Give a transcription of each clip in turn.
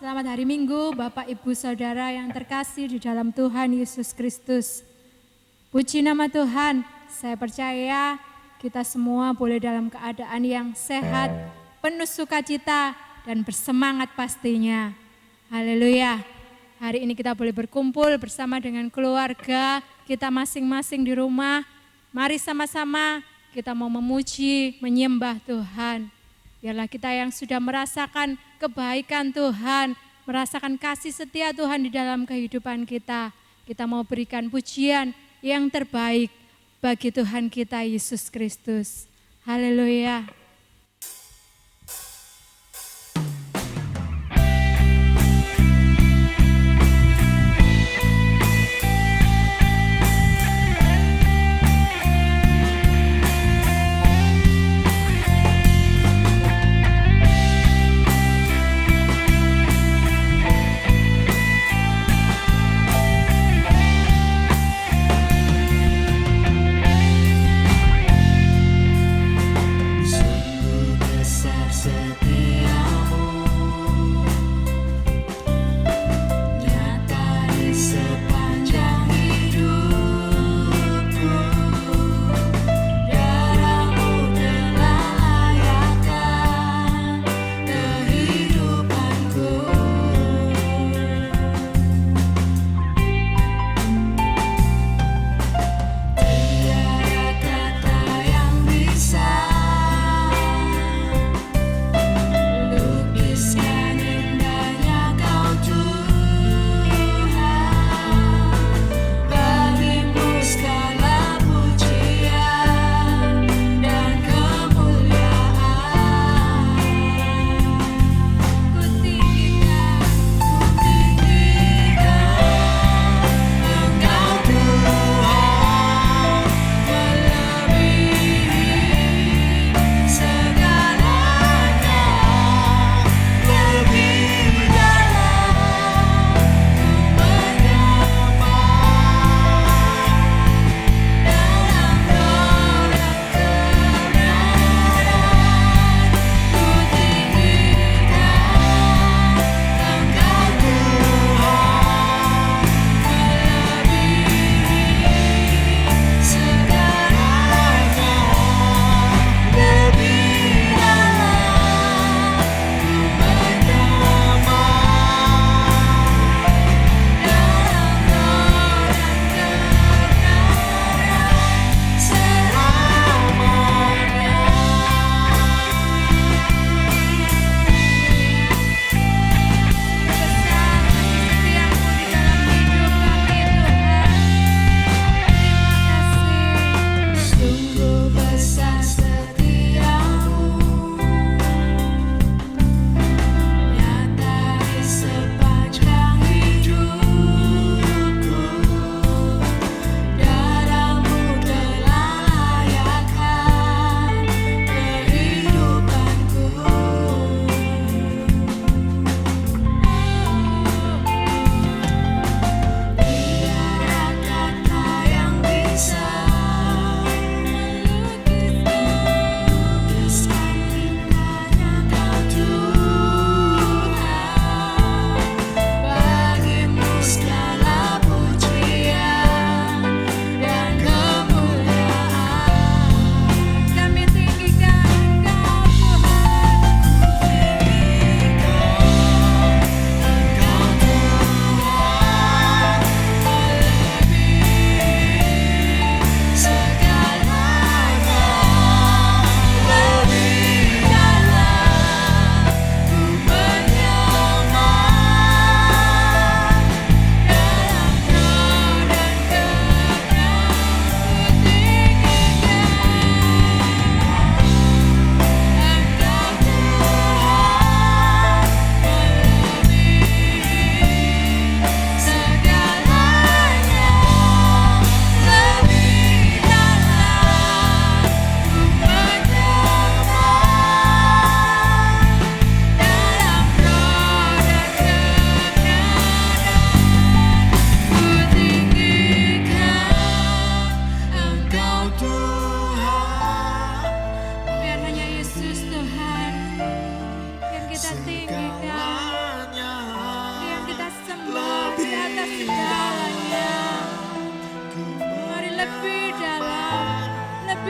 Selamat hari Minggu, Bapak, Ibu, Saudara yang terkasih di dalam Tuhan Yesus Kristus. Puji nama Tuhan, saya percaya kita semua boleh dalam keadaan yang sehat, penuh sukacita, dan bersemangat pastinya. Haleluya. Hari ini kita boleh berkumpul bersama dengan keluarga kita masing-masing di rumah. Mari sama-sama kita mau memuji, menyembah Tuhan. Biarlah kita yang sudah merasakan kebaikan Tuhan, merasakan kasih setia Tuhan di dalam kehidupan kita. Kita mau berikan pujian yang terbaik bagi Tuhan kita Yesus Kristus. Haleluya. Semua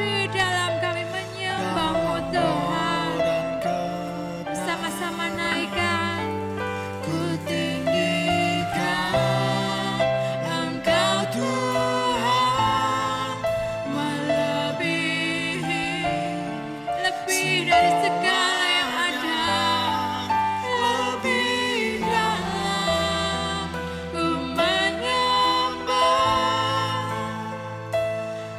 lebih dalam kami menyembah-Mu Tuhan. Bersama-sama naikkan. Ku tinggikan Engkau Tuhan, melebihi lebih dari segala yang ada. Lebih dalam ku menyembah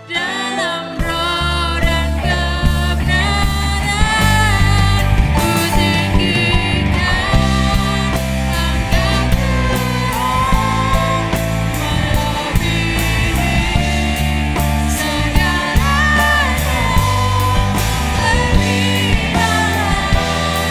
dalam roh dan kebenaran. Ku tinggikan Engkau Tuhan, melebihi segalanya. Lebih dalam ku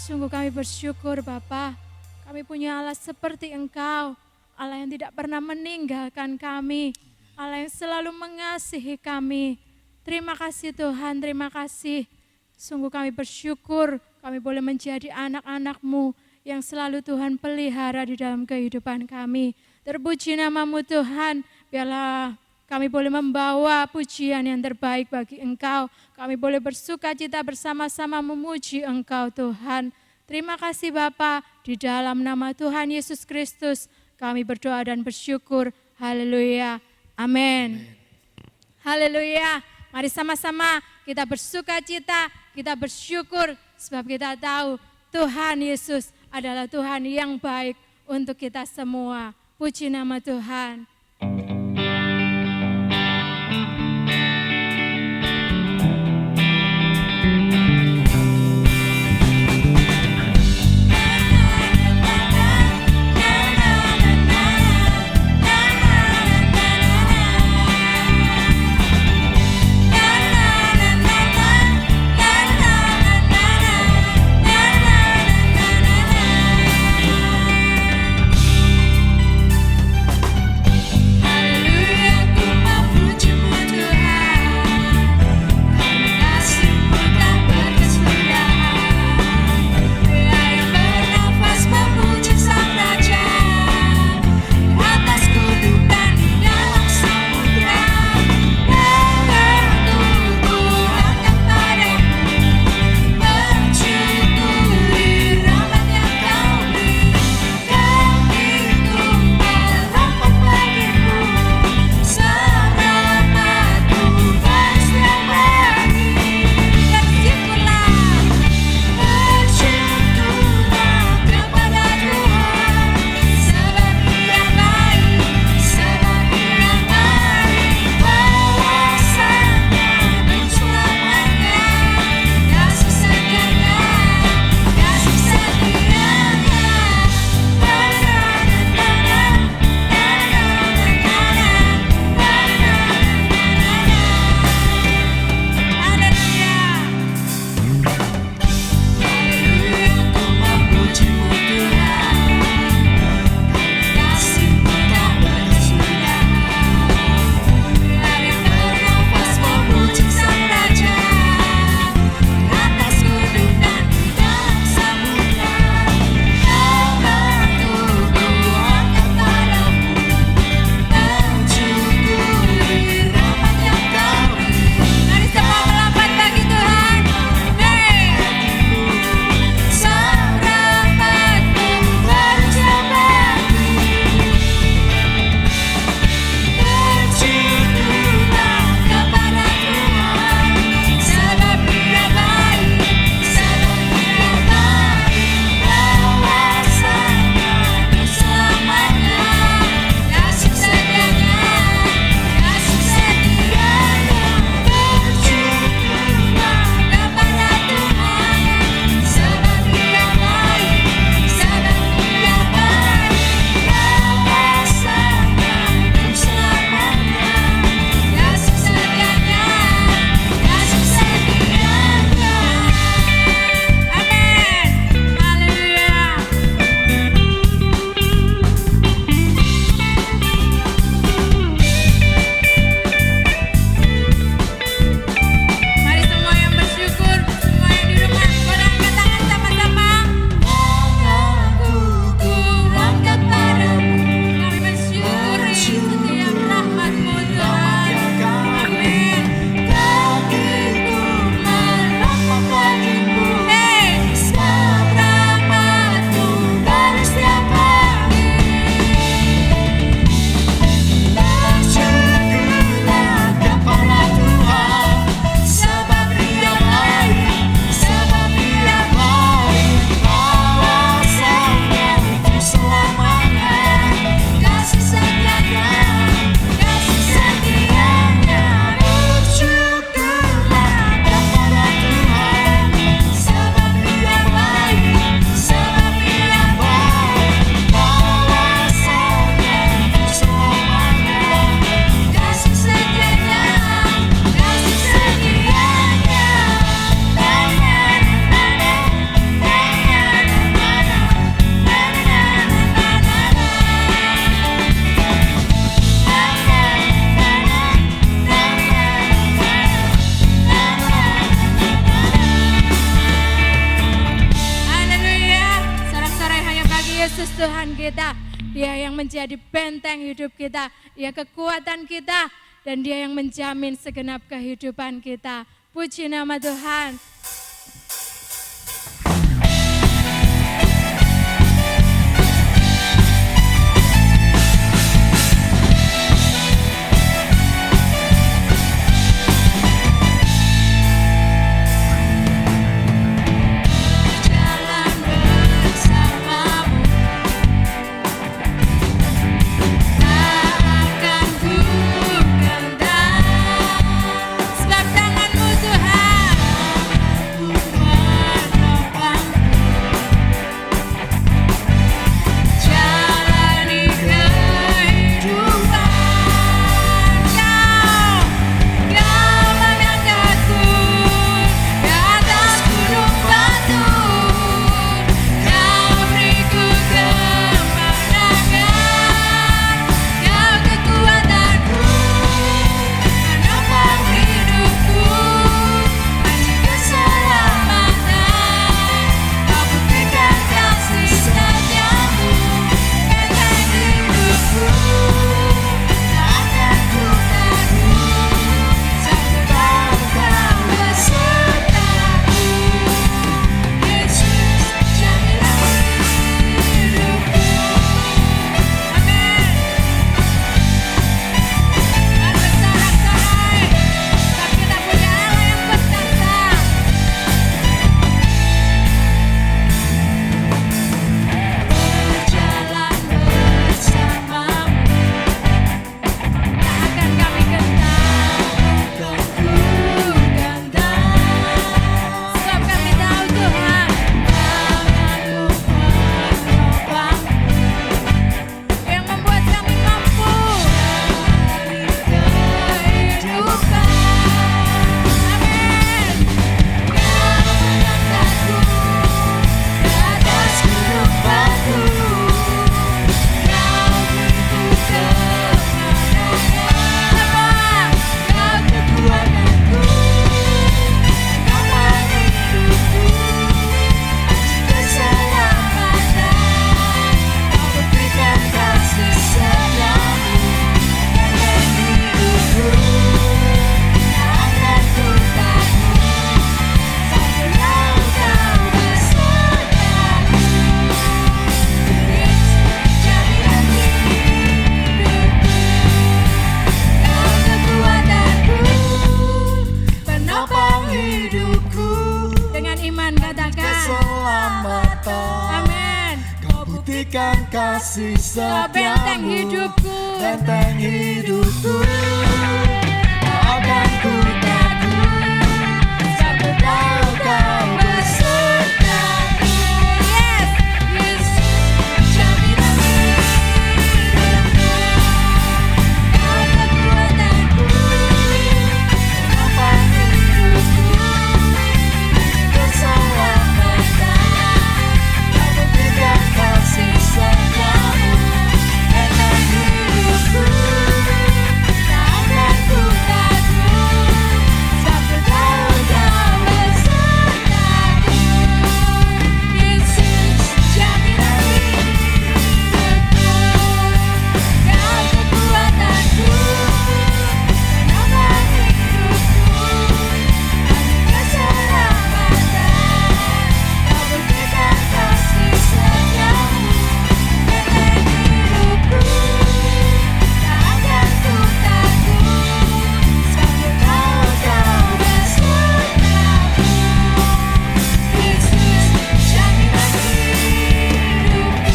Sungguh kami bersyukur Bapa, kami punya Allah seperti Engkau, Allah yang tidak pernah meninggalkan kami, Allah yang selalu mengasihi kami. Terima kasih Tuhan, terima kasih. Sungguh kami bersyukur kami boleh menjadi anak-anak-Mu yang selalu Tuhan pelihara di dalam kehidupan kami. Terpuji nama-Mu Tuhan, biarlah kami boleh membawa pujian yang terbaik bagi Engkau. Kami boleh bersuka cita bersama-sama memuji Engkau Tuhan. Terima kasih Bapa, di dalam nama Tuhan Yesus Kristus kami berdoa dan bersyukur. Haleluya. Amin. Haleluya. Mari sama-sama kita bersuka cita, kita bersyukur sebab kita tahu Tuhan Yesus adalah Tuhan yang baik untuk kita semua. Puji nama Tuhan. kita. Dia yang menjadi benteng hidup kita, Dia kekuatan kita, dan Dia yang menjamin segenap kehidupan kita. Puji nama Tuhan. Kasih setiamu, benteng hidupku, benteng hidupku, akan ku takut, sampai tahu kau besertaku. Yes, Yesus, jaminan hidupku, kau kekuatanku, penopang hidupku, keselamatan, kau berikan kasih setiamu, benteng hidupku, tak akan ku takut, sampai tahu kau besertaku. Yesus, jaminan hidupku, kau kekuatanku, Penopang hidupku, keselamatan, kau berikan kasih setiamu, benteng hidupku, tak akan ku takut, sampai tahu kau besertaku. Yesus, jaminan hidupku.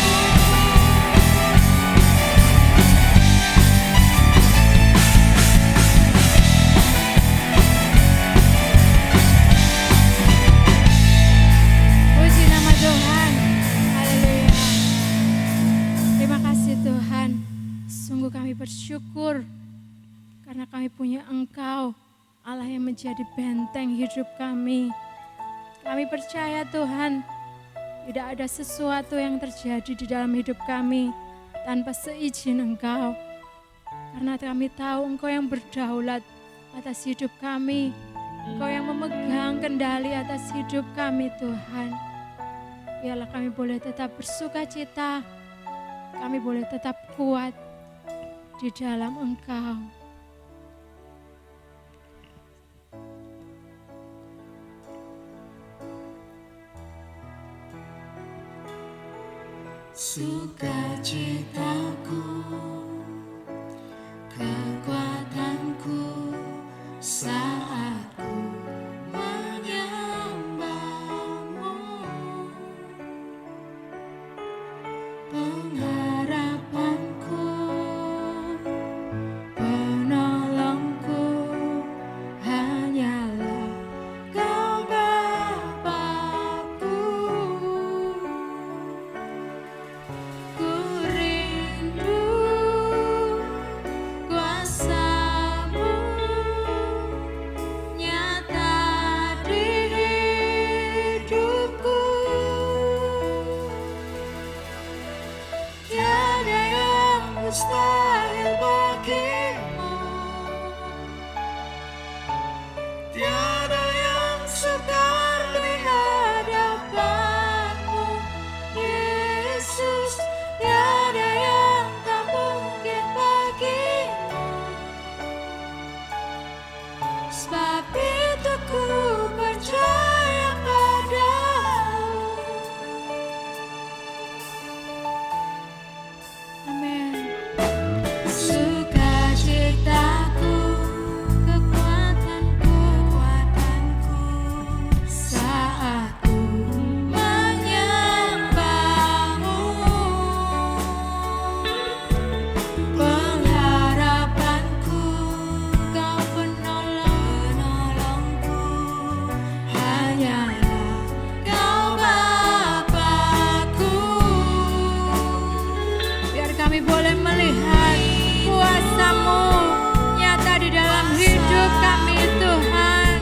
Puji nama Tuhan. Haleluya. Terima kasih Tuhan. Sungguh kami bersyukur karena kami punya Engkau, Allah yang menjadi benteng hidup kami. Kami percaya Tuhan, tidak ada sesuatu yang terjadi di dalam hidup kami tanpa seizin Engkau. Karena kami tahu Engkau yang berdaulat atas hidup kami. Engkau yang memegang kendali atas hidup kami Tuhan. Biarlah kami boleh tetap bersuka cita kami boleh tetap kuat di dalam Engkau. Sukacitaku, kekuatanku saat ku menyembah-Mu, pengharapanku, penolongku hanyalah Kau Bapa-Ku. Ku rindu kuasa-Mu nyata di hidupku. Tiada yang mustahil bagi-Mu, tiada yang sukar di hadapan-Mu, Yesus. Tiada yang tak mungkin bagi-Mu. Sebab itu ku percaya padamu. Amin. Sukacitaku, kekuatanku saat ku menyembah-Mu, pengharapanku, Kau penolongku, hanyalah Kau Bapa-Ku. Biar kami boleh melihat kuasa-Mu nyata di dalam hidup kami, Tuhan.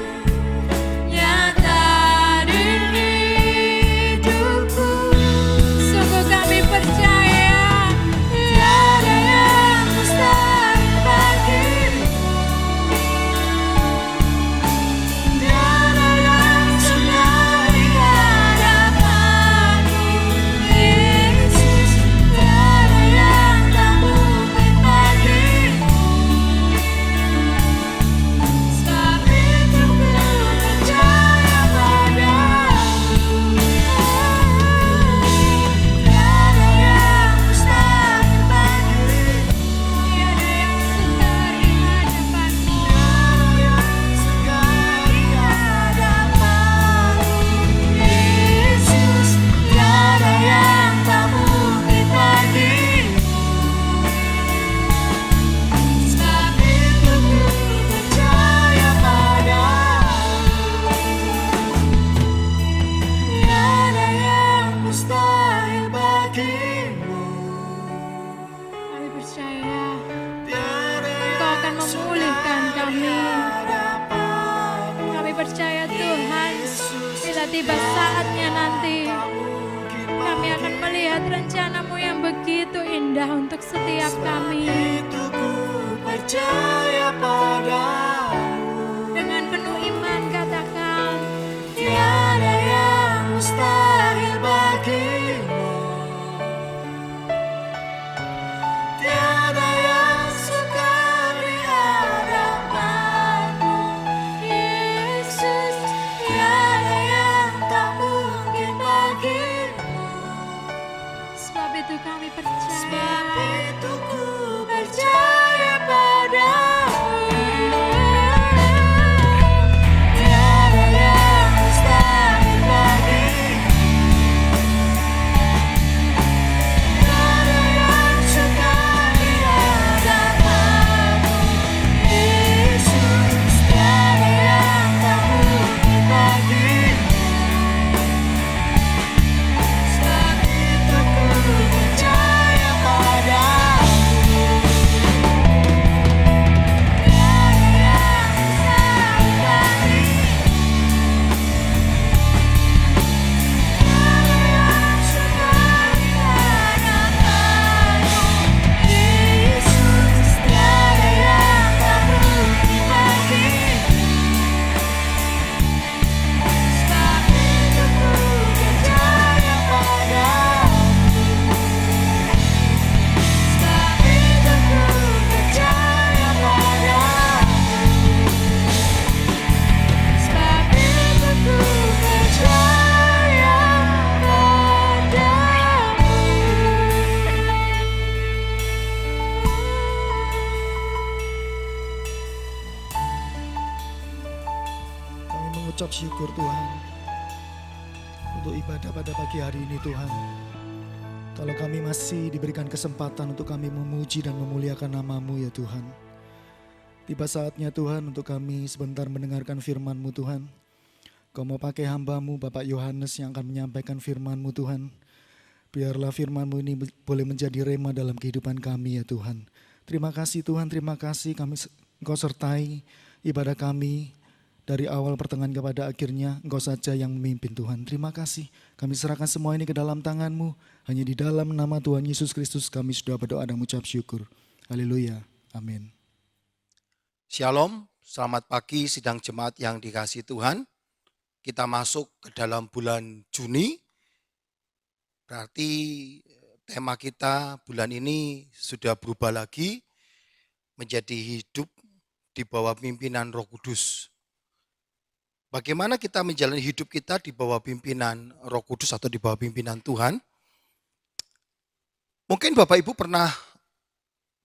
Nyata di hidupku. Sungguh kami percaya Tiada yang mustahil bagi-Mu, tiada yang sukar di hadapan-Mu, Yesus. Tiada yang tak mungkin bagi-Mu. Sebab itu ku percaya padamu. Tiada yang mustahil bagi-Mu, tiada yang sukar di hadapan-Mu. Yesus. Tiada yang tak mungkin bagi-Mu. Sebab itu ku percaya padamu. Tiada yang mustahil bagi-Mu. Kami percaya Tiada Engkau akan memulihkan kami. Kami percaya Tuhan, bila tiba saatnya nanti, kami akan melihat rencana-Mu yang begitu indah untuk setiap kami. Itu ku percaya padamu. Dengan penuh iman katakan, Tiada yang mustahil bagi-Mu. Tiada yang sukar di hadapan-Mu, Yesus. Tiada yang tak mungkin bagi-Mu. sebab itu kami Sebab percaya. itu ku percaya padamu. mengucap syukur Tuhan untuk ibadah pada pagi hari ini Tuhan. Kalau kami masih diberikan kesempatan untuk kami memuji dan memuliakan nama-Mu ya Tuhan. Tiba saatnya Tuhan untuk kami sebentar mendengarkan firman-Mu Tuhan. Kau mau pakai hamba-Mu Bapak Yohanes yang akan menyampaikan firman-Mu Tuhan. Biarlah firman-Mu ini boleh menjadi rema dalam kehidupan kami ya Tuhan. Terima kasih Tuhan, terima kasih Engkau sertai ibadah kami dari awal pertengahan kepada akhirnya. Engkau saja yang memimpin Tuhan. Terima kasih. Kami serahkan semua ini ke dalam tangan-Mu. Hanya di dalam nama Tuhan Yesus Kristus kami sudah berdoa dan mengucap syukur. Haleluya. Amin. Shalom, selamat pagi sidang jemaat yang dikasihi Tuhan. Kita masuk ke dalam bulan Juni. Berarti tema kita bulan ini sudah berubah lagi menjadi hidup di bawah pimpinan Roh Kudus. Bagaimana kita menjalani hidup kita di bawah pimpinan Roh Kudus atau di bawah pimpinan Tuhan? Mungkin Bapak Ibu pernah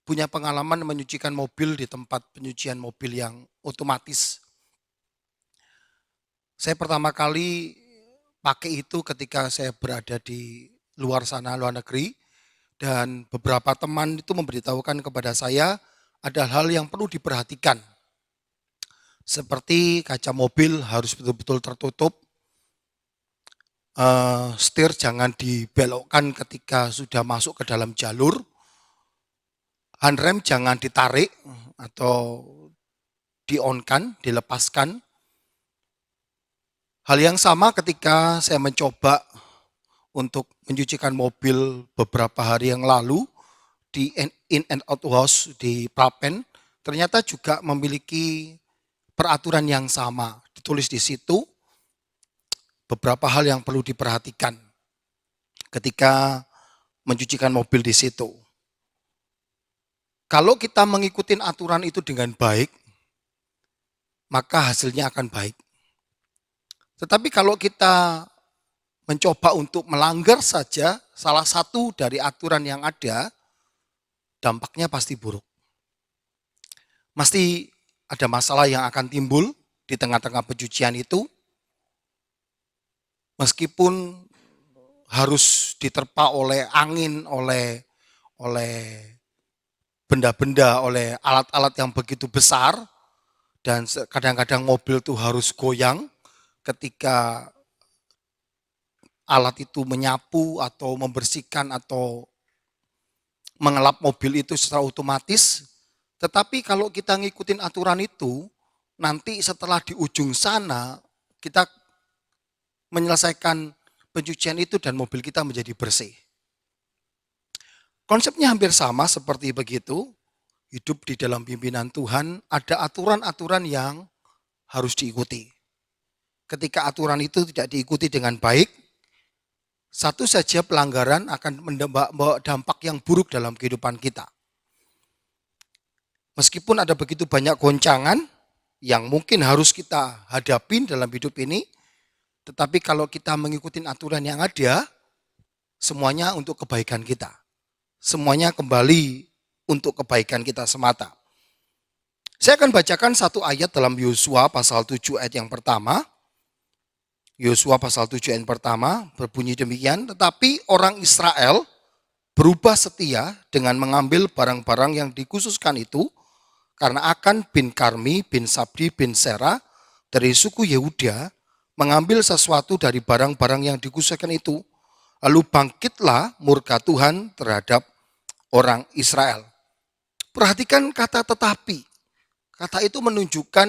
punya pengalaman menyucikan mobil di tempat penyucian mobil yang otomatis. Saya pertama kali pakai itu ketika saya berada di luar sana, luar negeri. Dan beberapa teman itu memberitahukan kepada saya ada hal yang perlu diperhatikan. Seperti kaca mobil harus betul-betul tertutup, setir jangan dibelokkan ketika sudah masuk ke dalam jalur, handrem jangan ditarik atau di-on-kan, dilepaskan. Hal yang sama ketika saya mencoba untuk mencucikan mobil beberapa hari yang lalu di in and out wash di Prapen, ternyata juga memiliki peraturan yang sama. Ditulis di situ beberapa hal yang perlu diperhatikan ketika mencucikan mobil di situ. Kalau kita mengikuti aturan itu dengan baik, maka hasilnya akan baik. Tetapi kalau kita mencoba untuk melanggar saja salah satu dari aturan yang ada, dampaknya pasti buruk. Pasti ada masalah yang akan timbul di tengah-tengah pencucian itu. Meskipun harus diterpa oleh angin, oleh benda-benda, oleh alat-alat yang begitu besar, dan kadang-kadang mobil itu harus goyang ketika alat itu menyapu atau membersihkan atau mengelap mobil itu secara otomatis. Tetapi kalau kita ngikutin aturan itu, nanti setelah di ujung sana, kita menyelesaikan pencucian itu dan mobil kita menjadi bersih. Konsepnya hampir sama seperti begitu. Hidup di dalam pimpinan Tuhan, ada aturan-aturan yang harus diikuti. Ketika aturan itu tidak diikuti dengan baik, satu saja pelanggaran akan membawa dampak yang buruk dalam kehidupan kita. Meskipun ada begitu banyak goncangan yang mungkin harus kita hadapi dalam hidup ini, tetapi kalau kita mengikuti aturan yang ada, semuanya untuk kebaikan kita. Semuanya kembali untuk kebaikan kita semata. Saya akan bacakan satu ayat dalam Yosua pasal 7 ayat yang pertama. Yosua pasal 7 ayat yang pertama berbunyi demikian, tetapi orang Israel berubah setia dengan mengambil barang-barang yang dikhususkan itu, karena Akan bin Karmi bin Sabdi bin Sera dari suku Yehuda mengambil sesuatu dari barang-barang yang dikhususkan itu, lalu bangkitlah murka Tuhan terhadap orang Israel. Perhatikan kata tetapi. Kata itu menunjukkan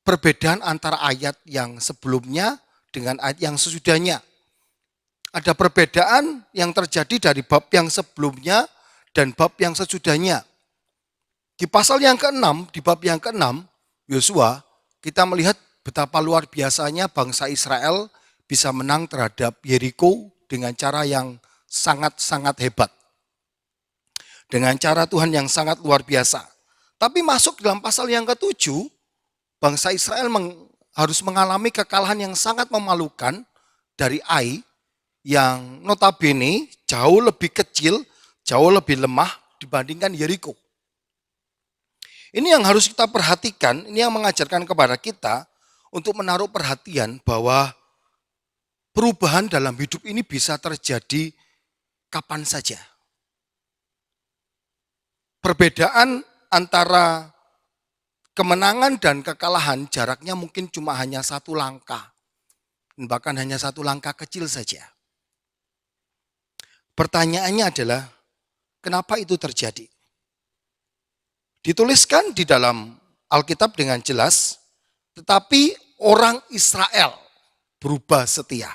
perbedaan antara ayat yang sebelumnya dengan ayat yang sesudahnya. Ada perbedaan yang terjadi dari bab yang sebelumnya dan bab yang sesudahnya. Di pasal yang ke-6, di bab yang ke-6, Yosua, kita melihat betapa luar biasanya bangsa Israel bisa menang terhadap Yeriko dengan cara yang sangat-sangat hebat. Dengan cara Tuhan yang sangat luar biasa. Tapi masuk dalam pasal yang ke-7, bangsa Israel harus mengalami kekalahan yang sangat memalukan dari Ai, yang notabene jauh lebih kecil, jauh lebih lemah dibandingkan Yeriko. Ini yang harus kita perhatikan, ini yang mengajarkan kepada kita untuk menaruh perhatian bahwa perubahan dalam hidup ini bisa terjadi kapan saja. Perbedaan antara kemenangan dan kekalahan jaraknya mungkin cuma hanya satu langkah. Bahkan hanya satu langkah kecil saja. Pertanyaannya adalah, kenapa itu terjadi? Dituliskan di dalam Alkitab dengan jelas, tetapi orang Israel berubah setia.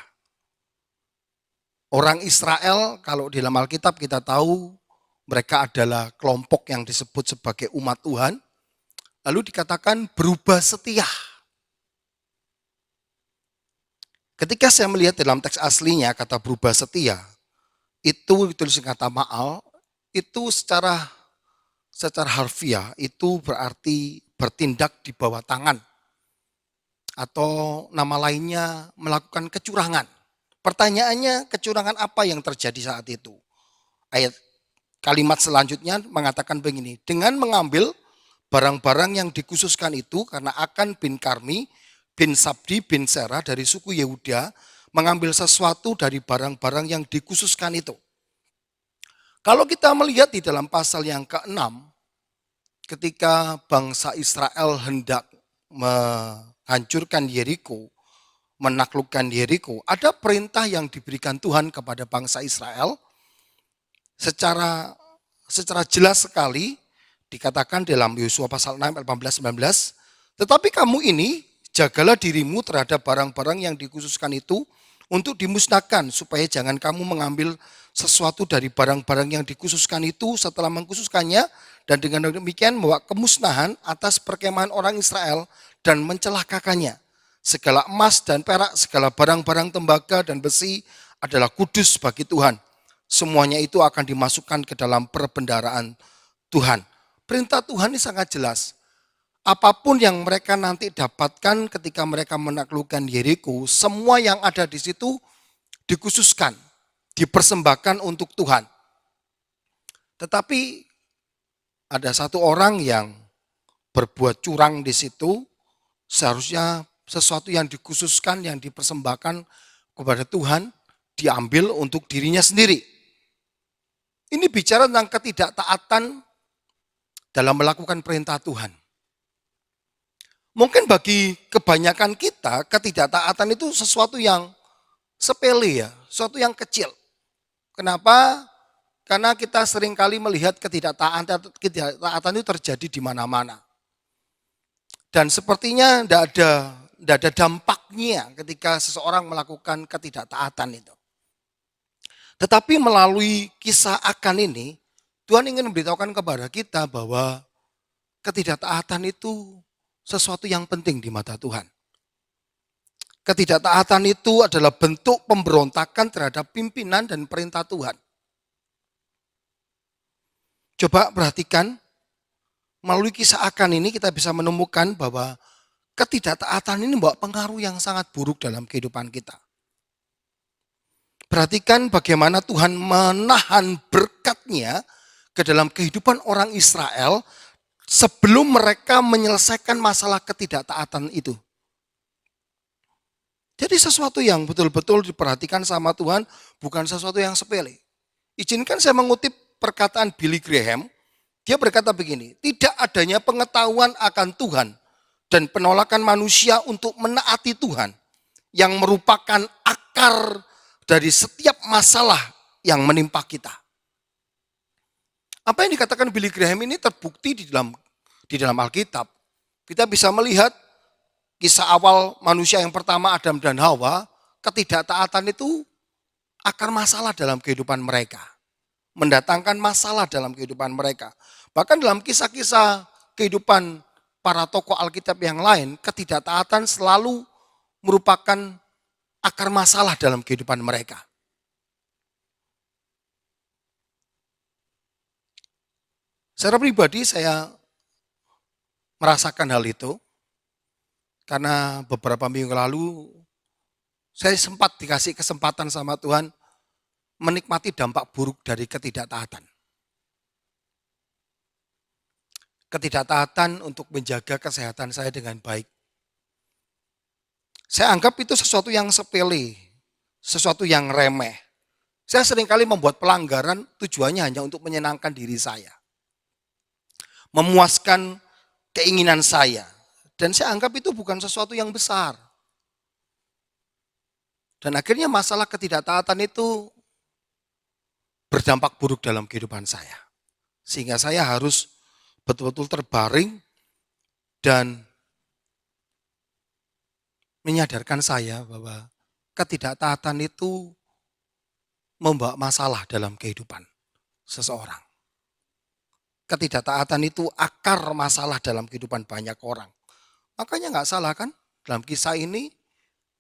Orang Israel kalau di dalam Alkitab kita tahu mereka adalah kelompok yang disebut sebagai umat Tuhan. Lalu dikatakan berubah setia. Ketika saya melihat dalam teks aslinya kata berubah setia, itu ditulis kata ma'al, itu secara harfiah itu berarti bertindak di bawah tangan. Atau nama lainnya melakukan kecurangan. Pertanyaannya, kecurangan apa yang terjadi saat itu? Kalimat selanjutnya mengatakan begini, dengan mengambil barang-barang yang dikhususkan itu karena Akan bin Karmi, bin Sabdi, bin Serah dari suku Yehuda mengambil sesuatu dari barang-barang yang dikhususkan itu. Kalau kita melihat di dalam pasal yang ke-6, ketika bangsa Israel hendak menghancurkan Yeriko, menaklukkan Yeriko, ada perintah yang diberikan Tuhan kepada bangsa Israel secara jelas sekali dikatakan dalam Yosua pasal 6 ayat 18-19, tetapi kamu ini jagalah dirimu terhadap barang-barang yang dikhususkan itu untuk dimusnahkan, supaya jangan kamu mengambil sesuatu dari barang-barang yang dikhususkan itu setelah mengkhususkannya, dan dengan demikian membawa kemusnahan atas perkemahan orang Israel dan mencelakakannya. Segala emas dan perak, segala barang-barang tembaga dan besi adalah kudus bagi Tuhan. Semuanya itu akan dimasukkan ke dalam perbendaharaan Tuhan. Perintah Tuhan ini sangat jelas. Apapun yang mereka nanti dapatkan ketika mereka menaklukkan Yeriko, semua yang ada di situ dikhususkan, dipersembahkan untuk Tuhan. Tetapi ada satu orang yang berbuat curang di situ, seharusnya sesuatu yang dikhususkan, yang dipersembahkan kepada Tuhan, diambil untuk dirinya sendiri. Ini bicara tentang ketidaktaatan dalam melakukan perintah Tuhan. Mungkin bagi kebanyakan kita, ketidaktaatan itu sesuatu yang sepele ya, sesuatu yang kecil. Kenapa? Karena kita seringkali melihat ketidaktaatan itu terjadi di mana-mana. Dan sepertinya tidak ada dampaknya ketika seseorang melakukan ketidaktaatan itu. Tetapi melalui kisah Akan ini, Tuhan ingin memberitahukan kepada kita bahwa ketidaktaatan itu sesuatu yang penting di mata Tuhan. Ketidaktaatan itu adalah bentuk pemberontakan terhadap pimpinan dan perintah Tuhan. Coba perhatikan, melalui kisah Akan ini kita bisa menemukan bahwa ketidaktaatan ini membawa pengaruh yang sangat buruk dalam kehidupan kita. Perhatikan bagaimana Tuhan menahan berkat-Nya ke dalam kehidupan orang Israel sebelum mereka menyelesaikan masalah ketidaktaatan itu. Jadi sesuatu yang betul-betul diperhatikan sama Tuhan, bukan sesuatu yang sepele. Izinkan saya mengutip perkataan Billy Graham. Dia berkata begini, tidak adanya pengetahuan akan Tuhan dan penolakan manusia untuk menaati Tuhan yang merupakan akar dari setiap masalah yang menimpa kita. Apa yang dikatakan Billy Graham ini terbukti di dalam Alkitab. Kita bisa melihat kisah awal manusia yang pertama Adam dan Hawa, ketidaktaatan itu akar masalah dalam kehidupan mereka. Mendatangkan masalah dalam kehidupan mereka. Bahkan dalam kisah-kisah kehidupan para tokoh Alkitab yang lain, ketidaktaatan selalu merupakan akar masalah dalam kehidupan mereka. Secara pribadi saya merasakan hal itu karena beberapa minggu lalu saya sempat dikasih kesempatan sama Tuhan menikmati dampak buruk dari ketidaktaatan. Ketidaktaatan untuk menjaga kesehatan saya dengan baik. Saya anggap itu sesuatu yang sepele, sesuatu yang remeh. Saya seringkali membuat pelanggaran tujuannya hanya untuk menyenangkan diri saya. Memuaskan keinginan saya. Dan saya anggap itu bukan sesuatu yang besar. Dan akhirnya masalah ketidaktaatan itu berdampak buruk dalam kehidupan saya. Sehingga saya harus betul-betul terbaring dan menyadarkan saya bahwa ketidaktaatan itu membawa masalah dalam kehidupan seseorang. Ketidaktaatan itu akar masalah dalam kehidupan banyak orang. Makanya nggak salah kan dalam kisah ini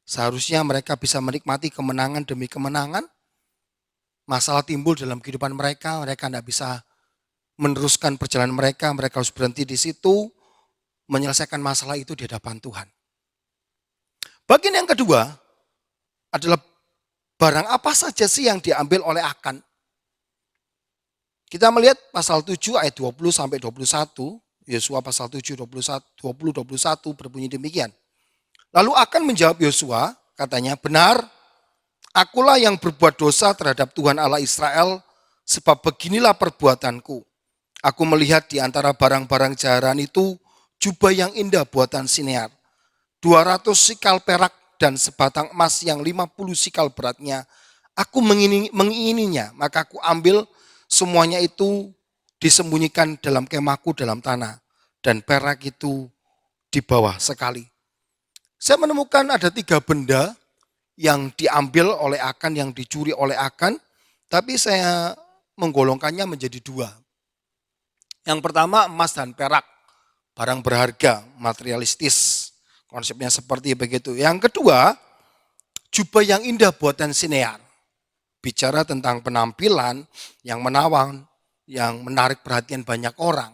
seharusnya mereka bisa menikmati kemenangan demi kemenangan. Masalah timbul dalam kehidupan mereka, mereka tidak bisa meneruskan perjalanan mereka harus berhenti di situ, menyelesaikan masalah itu di hadapan Tuhan. Bagian yang kedua adalah barang apa saja sih yang diambil oleh Akan. Kita melihat pasal 7 ayat 20 sampai 21, Yosua pasal 7 20-21 berbunyi demikian. Lalu Akan menjawab Yosua, katanya, benar, akulah yang berbuat dosa terhadap Tuhan Allah Israel, sebab beginilah perbuatanku. Aku melihat di antara barang-barang jaran itu jubah yang indah buatan Sinear, 200 sikal perak dan sebatang emas yang 50 sikal beratnya. Aku mengingininya, maka aku ambil semuanya itu disembunyikan dalam kemahku dalam tanah. Dan perak itu di bawah sekali. Saya menemukan ada 3 benda yang diambil oleh Akan, yang dicuri oleh Akan. Tapi saya menggolongkannya menjadi 2. Yang pertama emas dan perak. Barang berharga, materialistis. Konsepnya seperti begitu. Yang kedua, jubah yang indah buatan Sinear. Bicara tentang penampilan yang menawan, yang menarik perhatian banyak orang.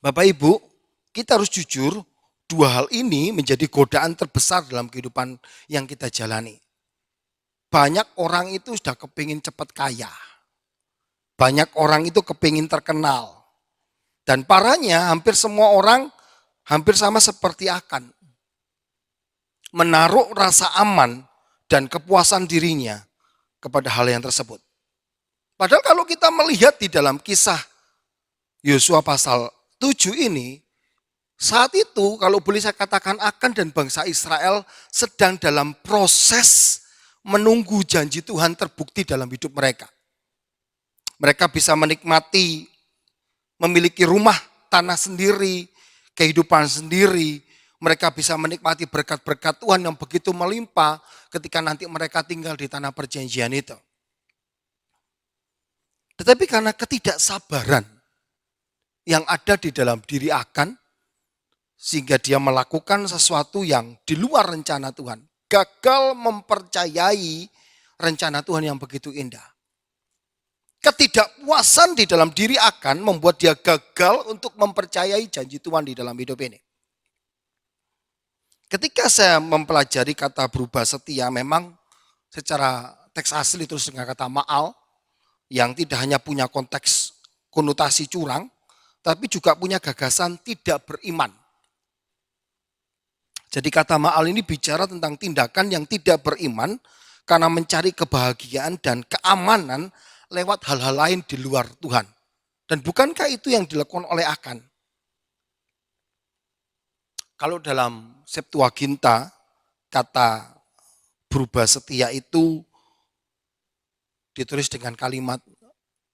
Bapak Ibu, kita harus jujur, 2 hal ini menjadi godaan terbesar dalam kehidupan yang kita jalani. Banyak orang itu sudah kepingin cepat kaya. Banyak orang itu kepingin terkenal. Dan parahnya hampir semua orang hampir sama seperti Akan. Menaruh rasa aman dan kepuasan dirinya kepada hal yang tersebut. Padahal kalau kita melihat di dalam kisah Yosua pasal 7 ini, saat itu kalau boleh saya katakan Akan dan bangsa Israel sedang dalam proses menunggu janji Tuhan terbukti dalam hidup mereka. Mereka bisa menikmati, memiliki rumah, tanah sendiri, kehidupan sendiri. Mereka bisa menikmati berkat-berkat Tuhan yang begitu melimpah ketika nanti mereka tinggal di tanah perjanjian itu. Tetapi karena ketidaksabaran yang ada di dalam diri Akan, sehingga dia melakukan sesuatu yang di luar rencana Tuhan. Gagal mempercayai rencana Tuhan yang begitu indah. Ketidakpuasan di dalam diri Akan membuat dia gagal untuk mempercayai janji Tuhan di dalam hidup ini. Ketika saya mempelajari kata berubah setia, memang secara teks asli terus dengan kata ma'al, yang tidak hanya punya konteks konotasi curang, tapi juga punya gagasan tidak beriman. Jadi kata ma'al ini bicara tentang tindakan yang tidak beriman karena mencari kebahagiaan dan keamanan lewat hal-hal lain di luar Tuhan. Dan bukankah itu yang dilakukan oleh Akan? Kalau dalam Septuaginta, kata berubah setia itu ditulis dengan kalimat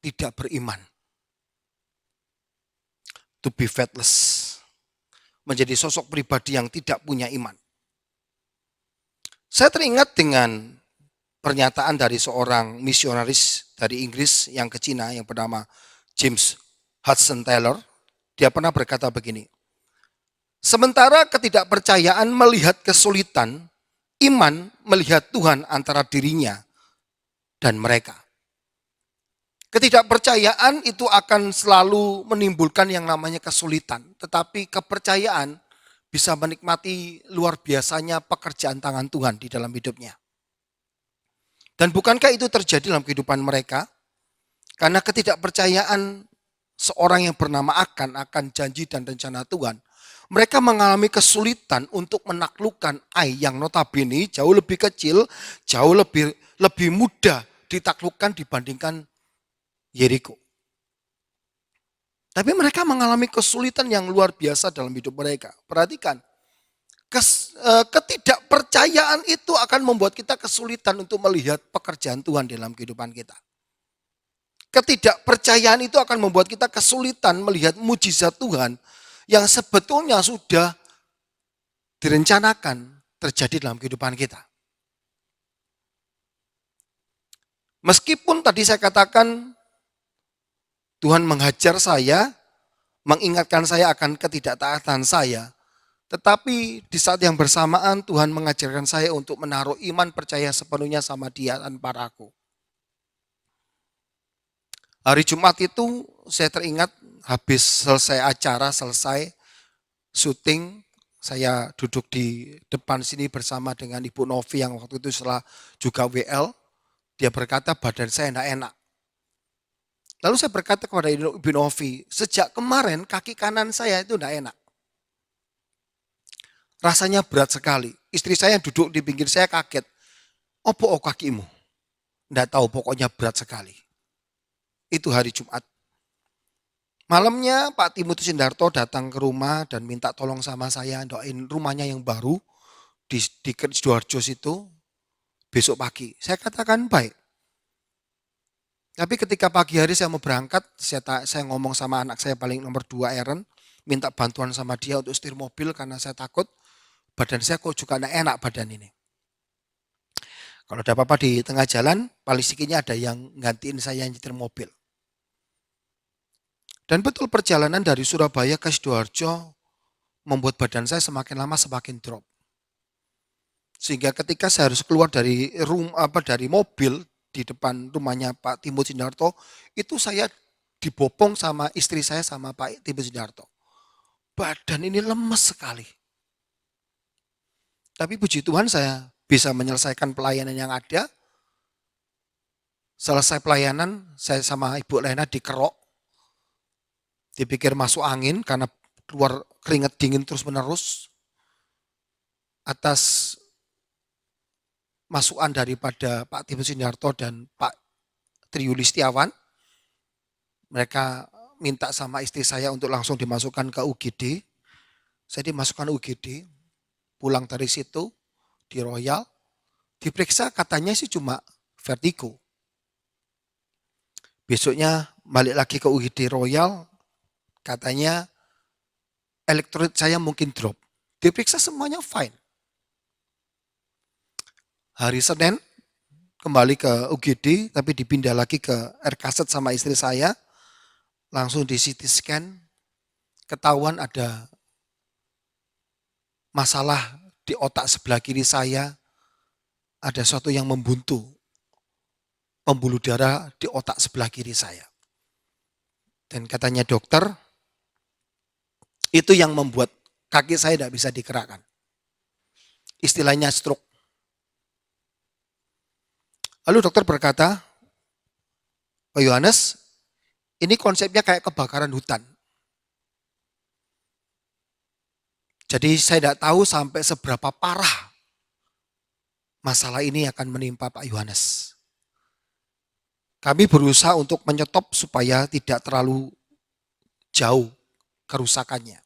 tidak beriman. To be faithless. Menjadi sosok pribadi yang tidak punya iman. Saya teringat dengan pernyataan dari seorang misionaris dari Inggris yang ke Cina yang bernama James Hudson Taylor. Dia pernah berkata begini, sementara ketidakpercayaan melihat kesulitan, iman melihat Tuhan antara dirinya dan mereka. Ketidakpercayaan itu akan selalu menimbulkan yang namanya kesulitan. Tetapi kepercayaan bisa menikmati luar biasanya pekerjaan tangan Tuhan di dalam hidupnya. Dan bukankah itu terjadi dalam kehidupan mereka? Karena ketidakpercayaan seorang yang bernama akan janji dan rencana Tuhan Mereka mengalami kesulitan untuk menaklukkan Ai yang notabene jauh lebih kecil, jauh lebih mudah ditaklukkan dibandingkan Yeriko. Tapi mereka mengalami kesulitan yang luar biasa dalam hidup mereka. Perhatikan, ketidakpercayaan itu akan membuat kita kesulitan untuk melihat pekerjaan Tuhan dalam kehidupan kita. Ketidakpercayaan itu akan membuat kita kesulitan melihat mujizat Tuhan yang sebetulnya sudah direncanakan terjadi dalam kehidupan kita. Meskipun tadi saya katakan Tuhan menghajar saya, mengingatkan saya akan ketidaktaatan saya, tetapi di saat yang bersamaan Tuhan mengajarkan saya untuk menaruh iman percaya sepenuhnya sama Dia tanpa ragu. Hari Jumat itu saya teringat habis selesai acara, selesai syuting, saya duduk di depan sini bersama dengan Ibu Novi yang waktu itu setelah juga WL. Dia berkata badan saya tidak enak. Lalu saya berkata kepada Ibu Novi, sejak kemarin kaki kanan saya itu tidak enak. Rasanya berat sekali. Istri saya yang duduk di pinggir saya kaget. Opo kakimu? Tidak tahu, pokoknya berat sekali. Itu hari Jumat. Malamnya Pak Timotius Indarto datang ke rumah dan minta tolong sama saya doain rumahnya yang baru di Sidoarjo situ besok pagi. Saya katakan baik. Tapi ketika pagi hari saya mau berangkat, saya ngomong sama anak saya paling nomor 2 Aaron, minta bantuan sama dia untuk setir mobil karena saya takut badan saya kok juga tidak enak badan ini. Kalau ada apa-apa di tengah jalan, paling sedikitnya ada yang gantiin saya nyetir mobil. Dan betul perjalanan dari Surabaya ke Sidoarjo membuat badan saya semakin lama semakin drop. Sehingga ketika saya harus keluar dari mobil di depan rumahnya Pak Timotius Indarto, itu saya dibopong sama istri saya sama Pak Timotius Indarto. Badan ini lemes sekali. Tapi puji Tuhan saya bisa menyelesaikan pelayanan yang ada. Selesai pelayanan, saya sama Ibu Lena dikerok. Dipikir masuk angin karena keluar keringat dingin terus menerus. Atas masukan daripada Pak Timotius Indarto dan Pak Triyulistiawan, mereka minta sama istri saya untuk langsung dimasukkan ke UGD. Saya dimasukkan UGD, pulang dari situ di Royal, diperiksa katanya sih cuma vertigo. Besoknya balik lagi ke UGD Royal, katanya elektrolit saya mungkin drop. Diperiksa semuanya fine. Hari Senin kembali ke UGD, tapi dipindah lagi ke RKZ sama istri saya. Langsung di CT scan, ketahuan ada masalah di otak sebelah kiri saya. Ada sesuatu yang membuntu, pembuluh darah di otak sebelah kiri saya. Dan katanya dokter, itu yang membuat kaki saya tidak bisa digerakkan. Istilahnya stroke. Lalu dokter berkata, Pak Yohanes, ini konsepnya kayak kebakaran hutan. Jadi saya tidak tahu sampai seberapa parah masalah ini akan menimpa Pak Yohanes. Kami berusaha untuk menyetop supaya tidak terlalu jauh kerusakannya.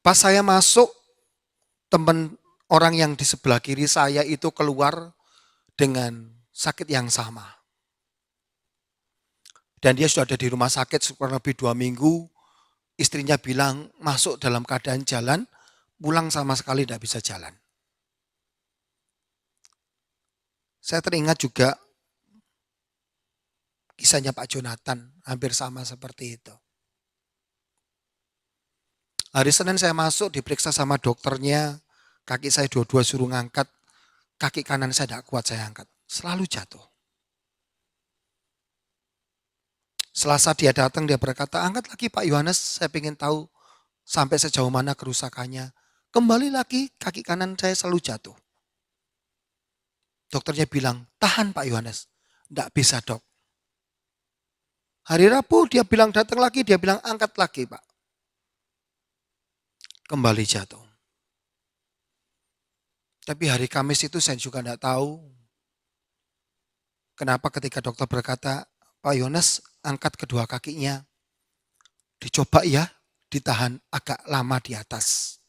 Pas saya masuk, orang yang di sebelah kiri saya itu keluar dengan sakit yang sama. Dan dia sudah ada di rumah sakit kurang lebih 2 minggu. Istrinya bilang masuk dalam keadaan jalan, pulang sama sekali tidak bisa jalan. Saya teringat juga kisahnya Pak Jonathan, hampir sama seperti itu. Hari Senin saya masuk, diperiksa sama dokternya, kaki saya dua-dua suruh ngangkat, kaki kanan saya tidak kuat saya angkat, selalu jatuh. Selasa dia datang, dia berkata, angkat lagi Pak Yohanes, saya ingin tahu sampai sejauh mana kerusakannya. Kembali lagi, kaki kanan saya selalu jatuh. Dokternya bilang, tahan Pak Yohanes. Tidak bisa dok. Hari Rabu dia bilang datang lagi, dia bilang angkat lagi Pak. Kembali jatuh. Tapi hari Kamis itu saya juga tidak tahu kenapa ketika dokter berkata, Pak Yones angkat kedua kakinya. Dicoba ya, ditahan agak lama di atas.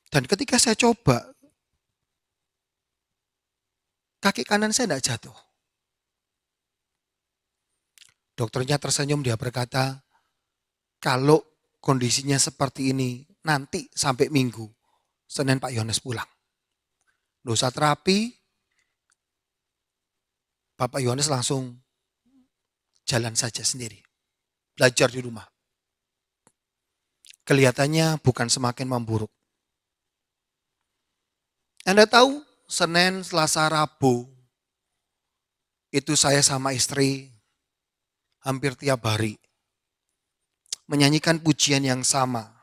Dan ketika saya coba, kaki kanan saya tidak jatuh. Dokternya tersenyum, dia berkata, kalau kondisinya seperti ini, nanti sampai Minggu, Senin Pak Yones pulang. Dosa terapi, Bapak Yones langsung jalan saja sendiri. Belajar di rumah. Kelihatannya bukan semakin memburuk. Anda tahu, Senin, Selasa, Rabu, itu saya sama istri hampir tiap hari menyanyikan pujian yang sama.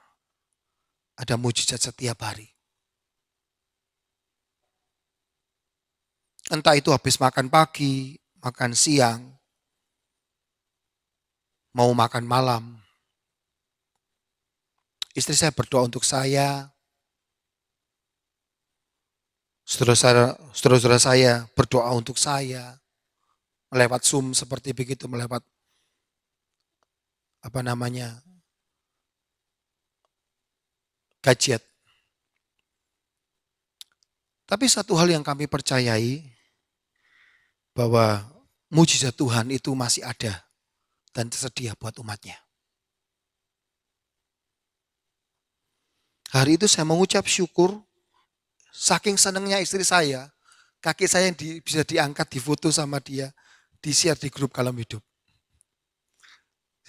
Ada mujizat setiap hari. Entah itu habis makan pagi, makan siang, mau makan malam. Istri saya berdoa untuk saya. Saudara-saudara saya berdoa untuk saya. Melewat Zoom seperti begitu, melewat gadget. Tapi satu hal yang kami percayai, bahwa mujizat Tuhan itu masih ada dan tersedia buat umatnya. Hari itu saya mengucap syukur, saking senangnya istri saya, kaki saya yang bisa diangkat, difoto sama dia, di-share di grup Kalam Hidup.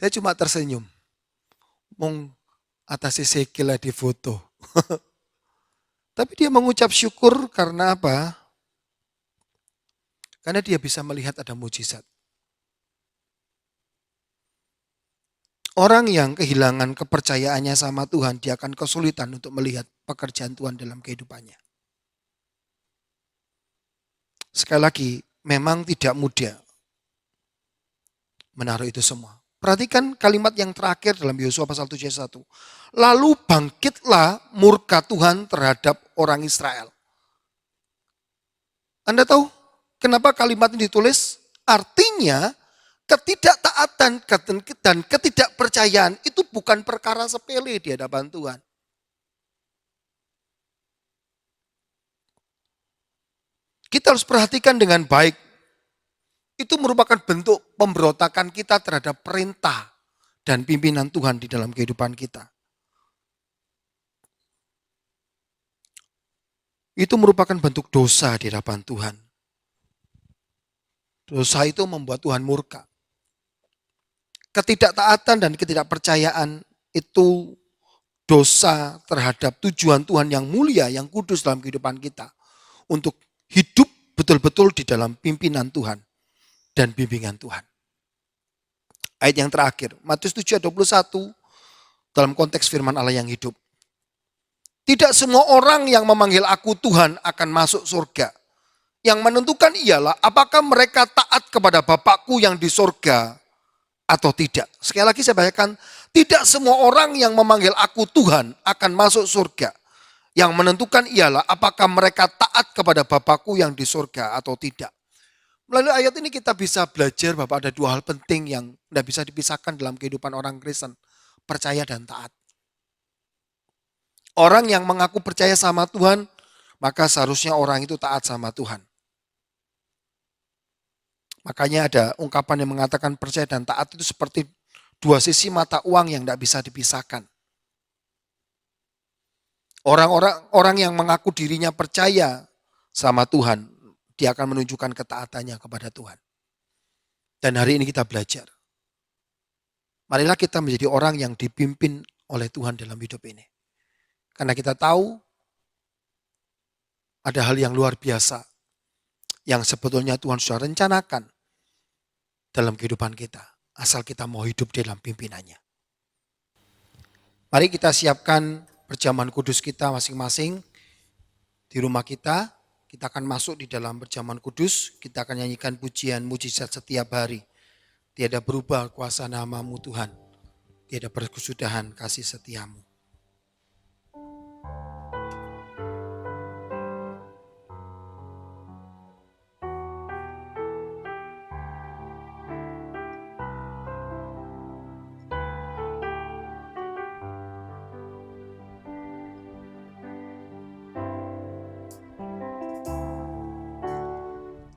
Saya cuma tersenyum. Mong atas sekila di foto. Tapi dia mengucap syukur karena apa? Karena dia bisa melihat ada mujizat. Orang yang kehilangan kepercayaannya sama Tuhan, dia akan kesulitan untuk melihat pekerjaan Tuhan dalam kehidupannya. Sekali lagi, memang tidak mudah menaruh itu semua. Perhatikan kalimat yang terakhir dalam Yosua pasal 7 ayat 1. Lalu bangkitlah murka Tuhan terhadap orang Israel. Anda tahu kenapa kalimat ini ditulis? Artinya ketidaktaatan dan ketidakpercayaan itu bukan perkara sepele di hadapan Tuhan. Kita harus perhatikan dengan baik. Itu merupakan bentuk pemberontakan kita terhadap perintah dan pimpinan Tuhan di dalam kehidupan kita. Itu merupakan bentuk dosa di hadapan Tuhan. Dosa itu membuat Tuhan murka. Ketidaktaatan dan ketidakpercayaan itu dosa terhadap tujuan Tuhan yang mulia, yang kudus dalam kehidupan kita. Untuk hidup betul-betul di dalam pimpinan Tuhan dan bimbingan Tuhan. Ayat yang terakhir, Matius 7 ayat 21, dalam konteks firman Allah yang hidup. Tidak semua orang yang memanggil aku Tuhan akan masuk surga. Yang menentukan ialah apakah mereka taat kepada Bapakku yang di surga atau tidak. Sekali lagi saya bacakan, tidak semua orang yang memanggil aku Tuhan akan masuk surga. Yang menentukan ialah apakah mereka taat kepada Bapakku yang di surga atau tidak. Melalui ayat ini kita bisa belajar bahwa ada dua hal penting yang tidak bisa dipisahkan dalam kehidupan orang Kristen. Percaya dan taat. Orang yang mengaku percaya sama Tuhan, maka seharusnya orang itu taat sama Tuhan. Makanya ada ungkapan yang mengatakan percaya dan taat itu seperti dua sisi mata uang yang tidak bisa dipisahkan. Orang yang mengaku dirinya percaya sama Tuhan, dia akan menunjukkan ketaatannya kepada Tuhan. Dan hari ini kita belajar. Marilah kita menjadi orang yang dipimpin oleh Tuhan dalam hidup ini. Karena kita tahu ada hal yang luar biasa yang sebetulnya Tuhan sudah rencanakan dalam kehidupan kita. Asal kita mau hidup dalam pimpinannya. Mari kita siapkan perjamuan kudus kita masing-masing di rumah kita. Kita akan masuk di dalam perjamuan kudus, kita akan nyanyikan pujian mujizat setiap hari. Tiada berubah kuasa nama-Mu Tuhan, tiada berkesudahan kasih setiamu.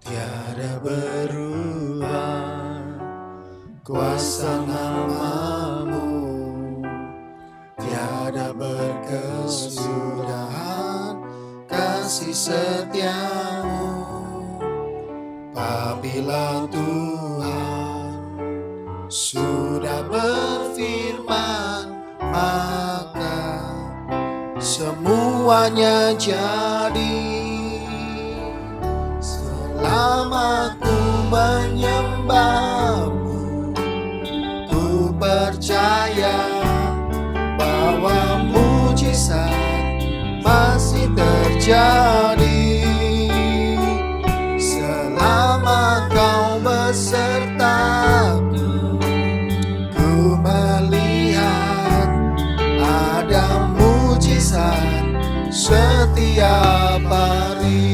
Tiada berubah kuasa nama-Mu, tiada berkesudahan kasih setia-Mu. Apabila Tuhan sudah berfirman, maka semuanya jadi. Selama ku menyembah-Mu, ku percaya bahwa mujizat masih terjadi. Selama Kau besertaku, ku melihat ada mujizat setiap hari.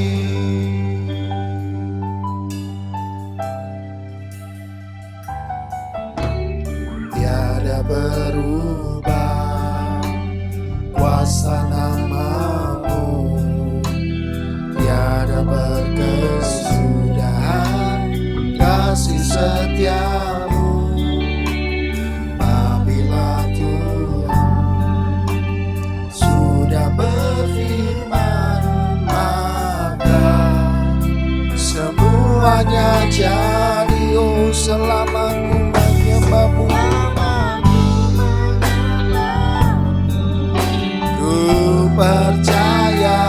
Tiada berubah kuasa nama-Mu, tiada berkesudahan kasih setia-Mu. Apabila Tuhan sudah berfirman, maka semuanya jadi. Oh, selama ku menyembah-Mu, ku percaya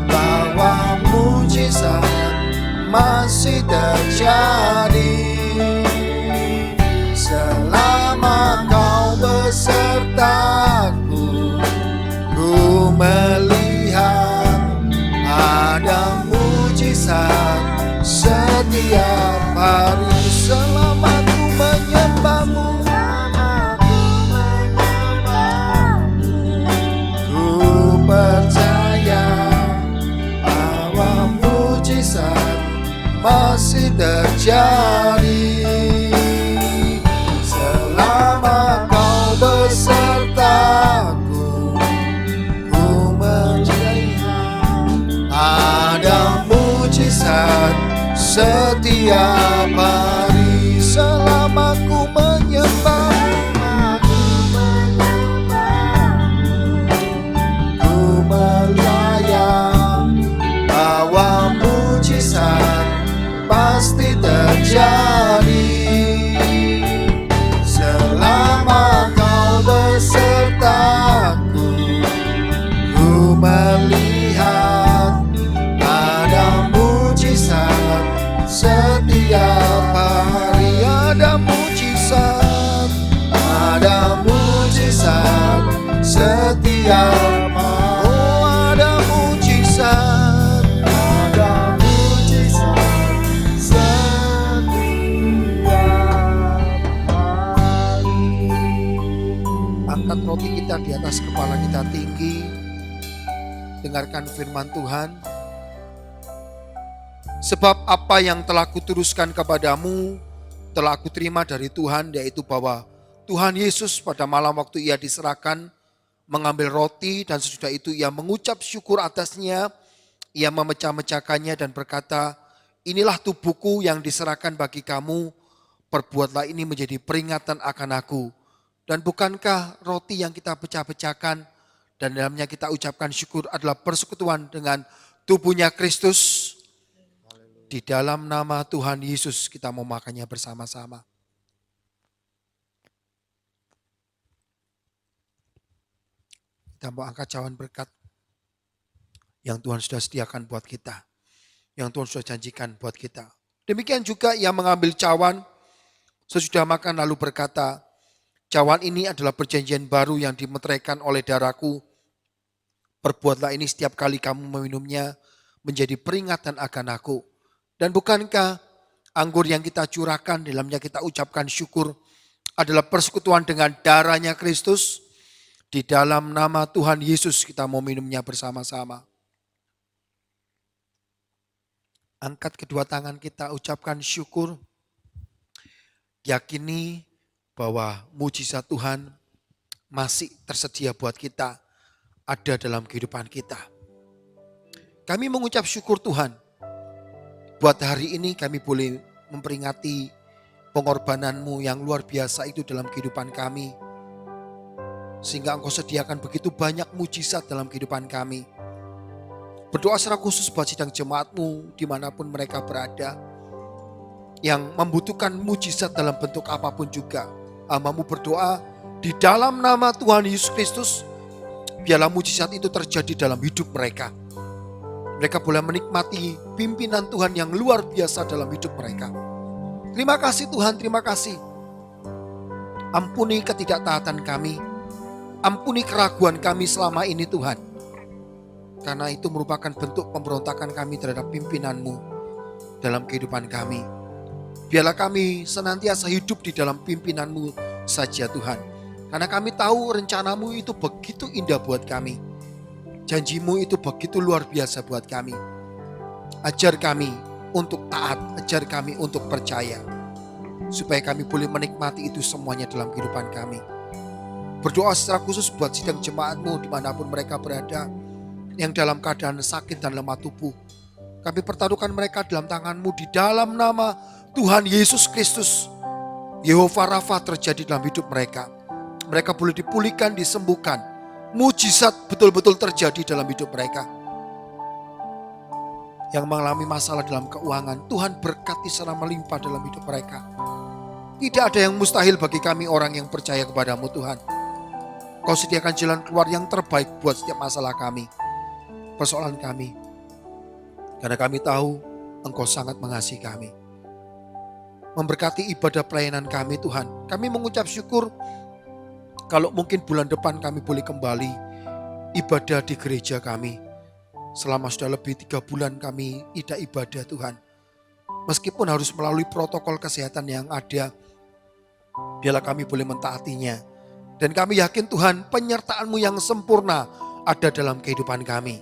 bahwa mujizat masih terjadi. Selama Kau besertaku, ku melihat ada mujizat setiap hari. Selama ku menyembah-Mu, percaya bahwa mujizat masih terjadi. Selama Kau besertaku, ku melihat ada mujizat setiap hari. Selama ku menyembah-Mu, percaya bahwa mujizat pasti terjadi. Selama Kau besertaku, ku melihat ada mujizat setiap hari. Ada mujizat, ada mujizat setiap hari. Oh, ada mujizat, ada mujizat setiap hari. Angkat roti kita di atas kepala kita tinggi. Dengarkan firman Tuhan. Sebab apa yang telah kuteruskan kepadamu telah kuterima dari Tuhan, yaitu bahwa Tuhan Yesus pada malam waktu Ia diserahkan mengambil roti, dan sesudah itu Ia mengucap syukur atasnya. Ia memecah-mecahkannya dan berkata, inilah tubuhku yang diserahkan bagi kamu, perbuatlah ini menjadi peringatan akan aku. Dan bukankah roti yang kita pecah-pecahkan dan dalamnya kita ucapkan syukur adalah persekutuan dengan tubuhnya Kristus? Di dalam nama Tuhan Yesus kita mau makannya bersama-sama. Kita mau angkat cawan berkat yang Tuhan sudah sediakan buat kita, yang Tuhan sudah janjikan buat kita. Demikian juga Ia mengambil cawan sesudah makan lalu berkata, cawan ini adalah perjanjian baru yang dimeteraikan oleh darahku. Perbuatlah ini setiap kali kamu meminumnya menjadi peringatan akan aku. Dan bukankah anggur yang kita curahkan, dalamnya kita ucapkan syukur, adalah persekutuan dengan darahnya Kristus? Di dalam nama Tuhan Yesus kita mau minumnya bersama-sama. Angkat kedua tangan kita, ucapkan syukur. Yakini bahwa mujizat Tuhan masih tersedia buat kita, ada dalam kehidupan kita. Kami mengucap syukur Tuhan. Buat hari ini kami boleh memperingati pengorbanan-Mu yang luar biasa itu dalam kehidupan kami. Sehingga Engkau sediakan begitu banyak mujizat dalam kehidupan kami. Berdoa secara khusus buat sidang jemaat-Mu dimanapun mereka berada. Yang membutuhkan mujizat dalam bentuk apapun juga. Hamba-Mu berdoa di dalam nama Tuhan Yesus Kristus. Biarlah mujizat itu terjadi dalam hidup mereka. Mereka boleh menikmati pimpinan Tuhan yang luar biasa dalam hidup mereka. Terima kasih Tuhan, terima kasih. Ampuni ketidaktaatan kami. Ampuni keraguan kami selama ini Tuhan. Karena itu merupakan bentuk pemberontakan kami terhadap pimpinan-Mu dalam kehidupan kami. Biarlah kami senantiasa hidup di dalam pimpinan-Mu saja Tuhan. Karena kami tahu rencana-Mu itu begitu indah buat kami. Janji-Mu itu begitu luar biasa buat kami. Ajar kami untuk taat, ajar kami untuk percaya. Supaya kami boleh menikmati itu semuanya dalam kehidupan kami. Berdoa secara khusus buat sidang jemaat-Mu dimanapun mereka berada, yang dalam keadaan sakit dan lemah tubuh. Kami pertaruhkan mereka dalam tangan-Mu di dalam nama Tuhan Yesus Kristus. Yehova Rafa terjadi dalam hidup mereka. Mereka boleh dipulihkan, disembuhkan. Mujizat betul-betul terjadi dalam hidup mereka. Yang mengalami masalah dalam keuangan, Tuhan berkati secara melimpah dalam hidup mereka. Tidak ada yang mustahil bagi kami orang yang percaya kepada-Mu Tuhan. Kau sediakan jalan keluar yang terbaik buat setiap masalah kami, persoalan kami. Karena kami tahu Engkau sangat mengasihi kami. Memberkati ibadah pelayanan kami Tuhan. Kami mengucap syukur kalau mungkin bulan depan kami boleh kembali ibadah di gereja kami. Selama sudah lebih 3 bulan kami tidak ibadah Tuhan. Meskipun harus melalui protokol kesehatan yang ada, biarlah kami boleh mentaatinya. Dan kami yakin Tuhan penyertaan-Mu yang sempurna ada dalam kehidupan kami.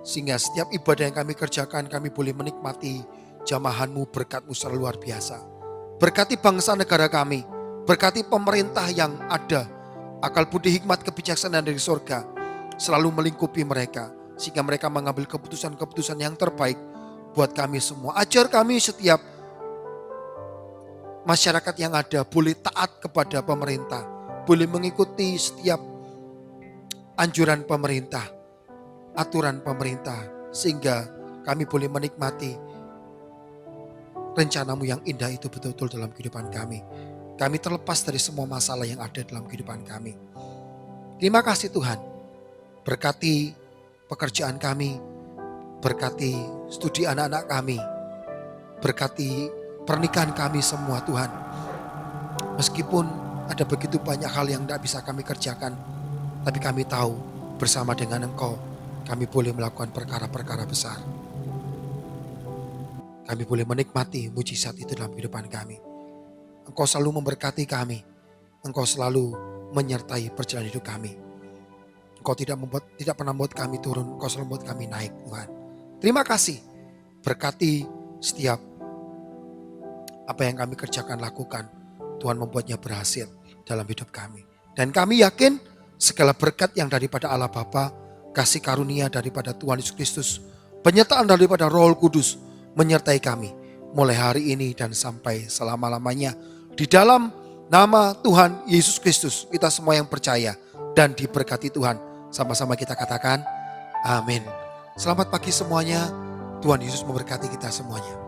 Sehingga setiap ibadah yang kami kerjakan kami boleh menikmati jamahan-Mu, berkat-Mu secara luar biasa. Berkati bangsa negara kami, berkati pemerintah yang ada. Akal budi hikmat kebijaksanaan dari surga selalu melingkupi mereka. Sehingga mereka mengambil keputusan-keputusan yang terbaik buat kami semua. Ajar kami setiap masyarakat yang ada boleh taat kepada pemerintah. Boleh mengikuti setiap anjuran pemerintah, aturan pemerintah. Sehingga kami boleh menikmati rencana-Mu yang indah itu betul-betul dalam kehidupan kami. Kami terlepas dari semua masalah yang ada dalam kehidupan kami. Terima kasih Tuhan. Berkati pekerjaan kami, berkati studi anak-anak kami, berkati pernikahan kami semua Tuhan. Meskipun ada begitu banyak hal yang tidak bisa kami kerjakan, tapi kami tahu bersama dengan Engkau kami boleh melakukan perkara-perkara besar. Kami boleh menikmati mujizat itu dalam kehidupan kami. Engkau selalu memberkati kami. Engkau selalu menyertai perjalanan hidup kami. Engkau tidak pernah membuat kami turun. Engkau selalu membuat kami naik Tuhan. Terima kasih. Berkati setiap apa yang kami kerjakan, lakukan. Tuhan membuatnya berhasil dalam hidup kami. Dan kami yakin segala berkat yang daripada Allah Bapa, kasih karunia daripada Tuhan Yesus Kristus, penyertaan daripada Roh Kudus menyertai kami mulai hari ini dan sampai selama-lamanya. Di dalam nama Tuhan Yesus Kristus kita semua yang percaya dan diberkati Tuhan. Sama-sama kita katakan amin. Selamat pagi semuanya. Tuhan Yesus memberkati kita semuanya.